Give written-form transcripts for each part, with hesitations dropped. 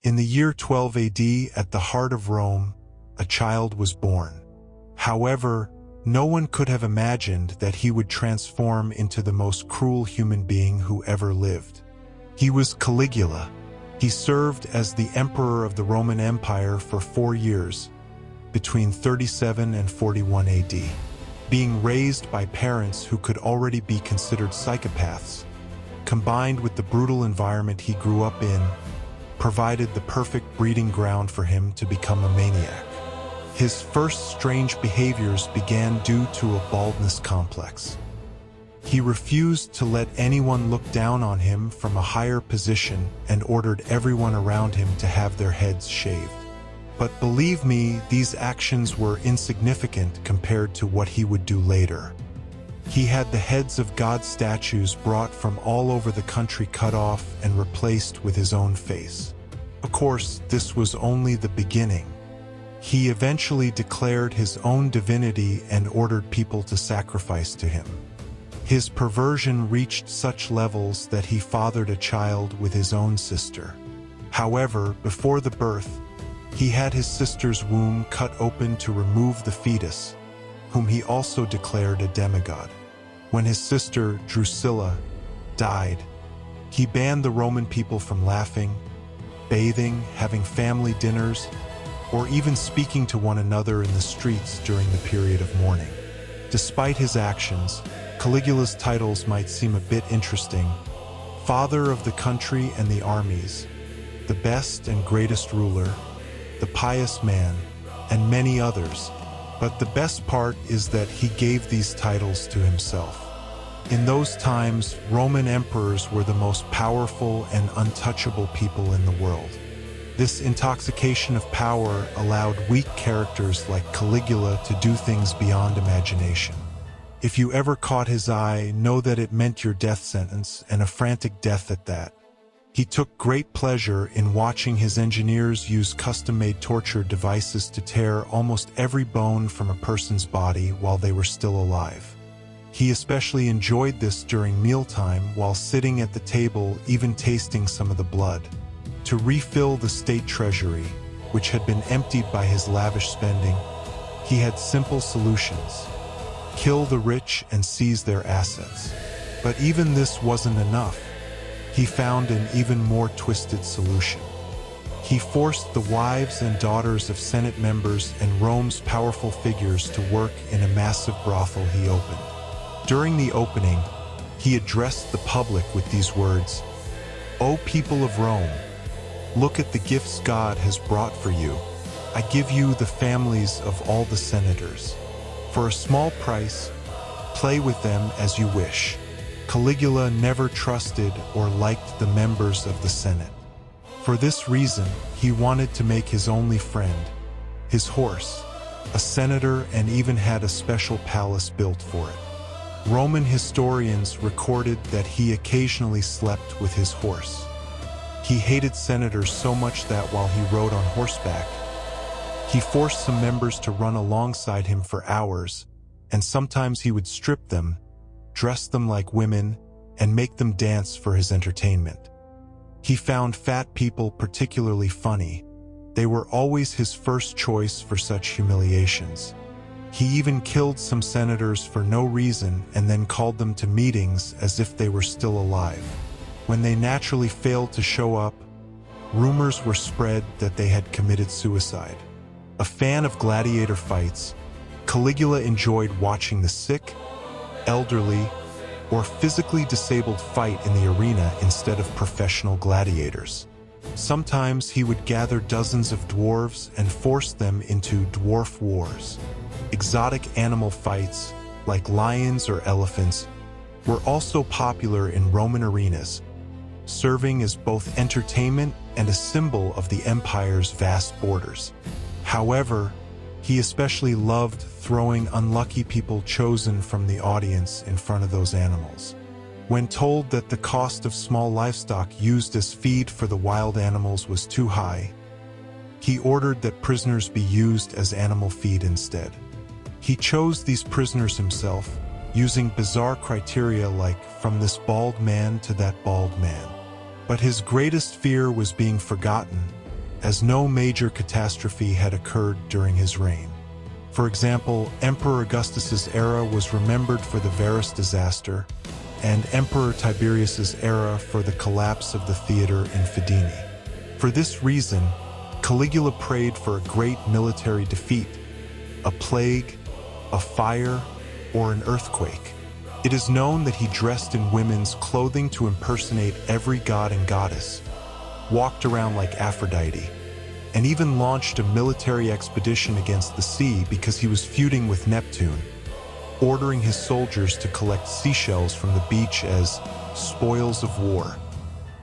In the year 12 AD, at the heart of Rome, a child was born. However, no one could have imagined that he would transform into the most cruel human being who ever lived. He was Caligula. He served as the emperor of the Roman Empire for 4 years, between 37 and 41 AD. Being raised by parents who could already be considered psychopaths, combined with the brutal environment he grew up in, provided the perfect breeding ground for him to become a maniac. His first strange behaviors began due to a baldness complex. He refused to let anyone look down on him from a higher position and ordered everyone around him to have their heads shaved. But believe me, these actions were insignificant compared to what he would do later. He had the heads of God statues brought from all over the country cut off and replaced with his own face. Of course, this was only the beginning. He eventually declared his own divinity and ordered people to sacrifice to him. His perversion reached such levels that he fathered a child with his own sister. However, before the birth, he had his sister's womb cut open to remove the fetus, whom he also declared a demigod. When his sister, Drusilla, died, he banned the Roman people from laughing, bathing, having family dinners, or even speaking to one another in the streets during the period of mourning. Despite his actions, Caligula's titles might seem a bit interesting: Father of the country and the armies, the best and greatest ruler, the pious man, and many others. But the best part is that he gave these titles to himself. In those times, Roman emperors were the most powerful and untouchable people in the world. This intoxication of power allowed weak characters like Caligula to do things beyond imagination. If you ever caught his eye, know that it meant your death sentence, and a frantic death at that. He took great pleasure in watching his engineers use custom-made torture devices to tear almost every bone from a person's body while they were still alive. He especially enjoyed this during mealtime while sitting at the table, even tasting some of the blood. To refill the state treasury, which had been emptied by his lavish spending, he had simple solutions: kill the rich and seize their assets. But even this wasn't enough. He found an even more twisted solution. He forced the wives and daughters of Senate members and Rome's powerful figures to work in a massive brothel he opened. During the opening, he addressed the public with these words: "O people of Rome, look at the gifts God has brought for you. I give you the families of all the senators. For a small price, play with them as you wish." Caligula never trusted or liked the members of the Senate. For this reason, he wanted to make his only friend his horse, a senator, and even had a special palace built for it. Roman historians recorded that he occasionally slept with his horse. He hated senators so much that while he rode on horseback, he forced some members to run alongside him for hours, and sometimes he would strip them, dress them like women, and make them dance for his entertainment. He found fat people particularly funny. They were always his first choice for such humiliations. He even killed some senators for no reason and then called them to meetings as if they were still alive. When they naturally failed to show up, rumors were spread that they had committed suicide. A fan of gladiator fights, Caligula enjoyed watching the sick, elderly, or physically disabled fight in the arena instead of professional gladiators. Sometimes he would gather dozens of dwarves and force them into dwarf wars. Exotic animal fights, like lions or elephants, were also popular in Roman arenas, serving as both entertainment and a symbol of the empire's vast borders. However, he especially loved throwing unlucky people chosen from the audience in front of those animals. When told that the cost of small livestock used as feed for the wild animals was too high, he ordered that prisoners be used as animal feed instead. He chose these prisoners himself, using bizarre criteria like from this bald man to that bald man. But his greatest fear was being forgotten, as no major catastrophe had occurred during his reign. For example, Emperor Augustus's era was remembered for the Varus disaster, and Emperor Tiberius's era for the collapse of the theater in Fidene. For this reason, Caligula prayed for a great military defeat, a plague, a fire, or an earthquake. It is known that he dressed in women's clothing to impersonate every god and goddess, walked around like Aphrodite, and even launched a military expedition against the sea because he was feuding with Neptune, ordering his soldiers to collect seashells from the beach as spoils of war.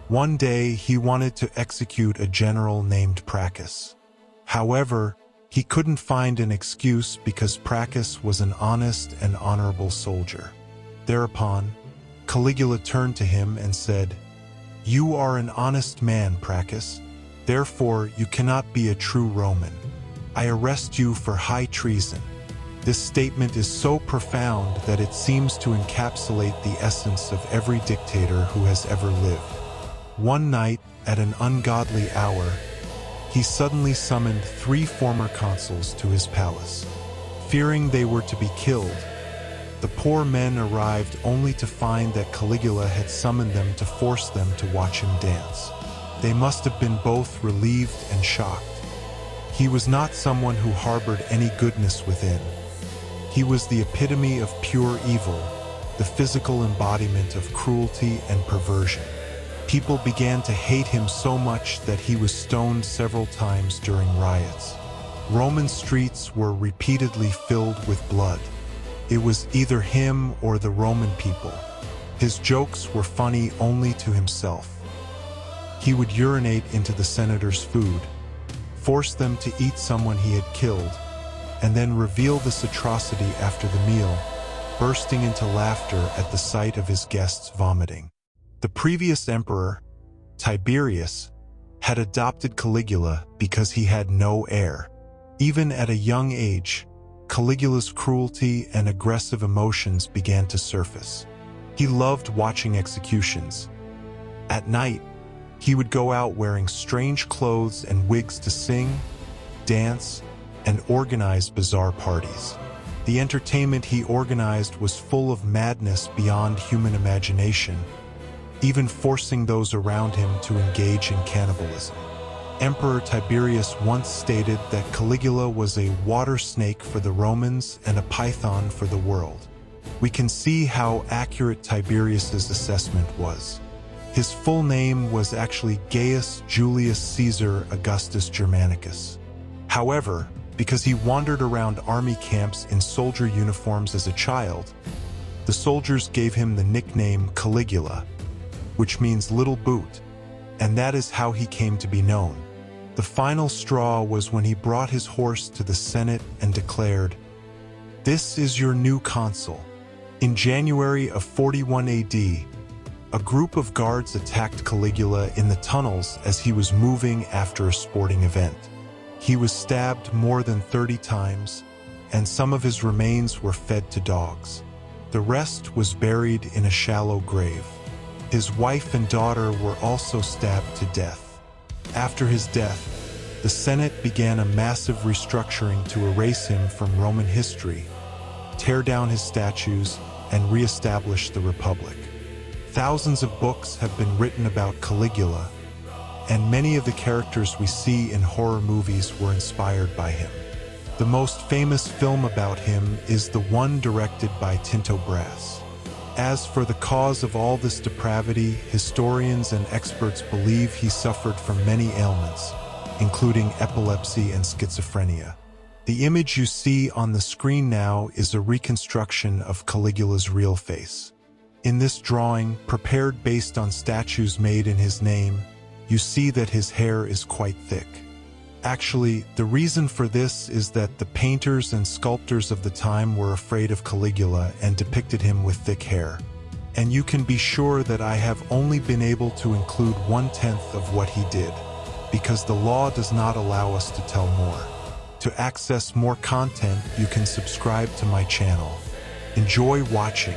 One day, he wanted to execute a general named Pracus. However, he couldn't find an excuse because Pracus was an honest and honorable soldier. Thereupon, Caligula turned to him and said, "You are an honest man, Pracus. Therefore, you cannot be a true Roman. I arrest you for high treason." This statement is so profound that it seems to encapsulate the essence of every dictator who has ever lived. One night, at an ungodly hour, he suddenly summoned 3 former consuls to his palace. Fearing they were to be killed, the poor men arrived only to find that Caligula had summoned them to force them to watch him dance. They must have been both relieved and shocked. He was not someone who harbored any goodness within. He was the epitome of pure evil, the physical embodiment of cruelty and perversion. People began to hate him so much that he was stoned several times during riots. Roman streets were repeatedly filled with blood. It was either him or the Roman people. His jokes were funny only to himself. He would urinate into the senators' food, force them to eat someone he had killed, and then reveal this atrocity after the meal, bursting into laughter at the sight of his guests vomiting. The previous emperor, Tiberius, had adopted Caligula because he had no heir. Even at a young age, Caligula's cruelty and aggressive emotions began to surface. He loved watching executions. At night, he would go out wearing strange clothes and wigs to sing, dance, and organize bizarre parties. The entertainment he organized was full of madness beyond human imagination, even forcing those around him to engage in cannibalism. Emperor Tiberius once stated that Caligula was a water snake for the Romans and a python for the world. We can see how accurate Tiberius's assessment was. His full name was actually Gaius Julius Caesar Augustus Germanicus. However, because he wandered around army camps in soldier uniforms as a child, the soldiers gave him the nickname Caligula, which means little boot, and that is how he came to be known. The final straw was when he brought his horse to the Senate and declared, "This is your new consul." In January of 41 AD, a group of guards attacked Caligula in the tunnels as he was moving after a sporting event. He was stabbed more than 30 times, and some of his remains were fed to dogs. The rest was buried in a shallow grave. His wife and daughter were also stabbed to death. After his death, the Senate began a massive restructuring to erase him from Roman history, tear down his statues, and re-establish the Republic. Thousands of books have been written about Caligula, and many of the characters we see in horror movies were inspired by him. The most famous film about him is the one directed by Tinto Brass. As for the cause of all this depravity, historians and experts believe he suffered from many ailments, including epilepsy and schizophrenia. The image you see on the screen now is a reconstruction of Caligula's real face. In this drawing, prepared based on statues made in his name, you see that his hair is quite thick. Actually, the reason for this is that the painters and sculptors of the time were afraid of Caligula and depicted him with thick hair. And you can be sure that I have only been able to include 1/10 of what he did, because the law does not allow us to tell more. To access more content, you can subscribe to my channel. Enjoy watching.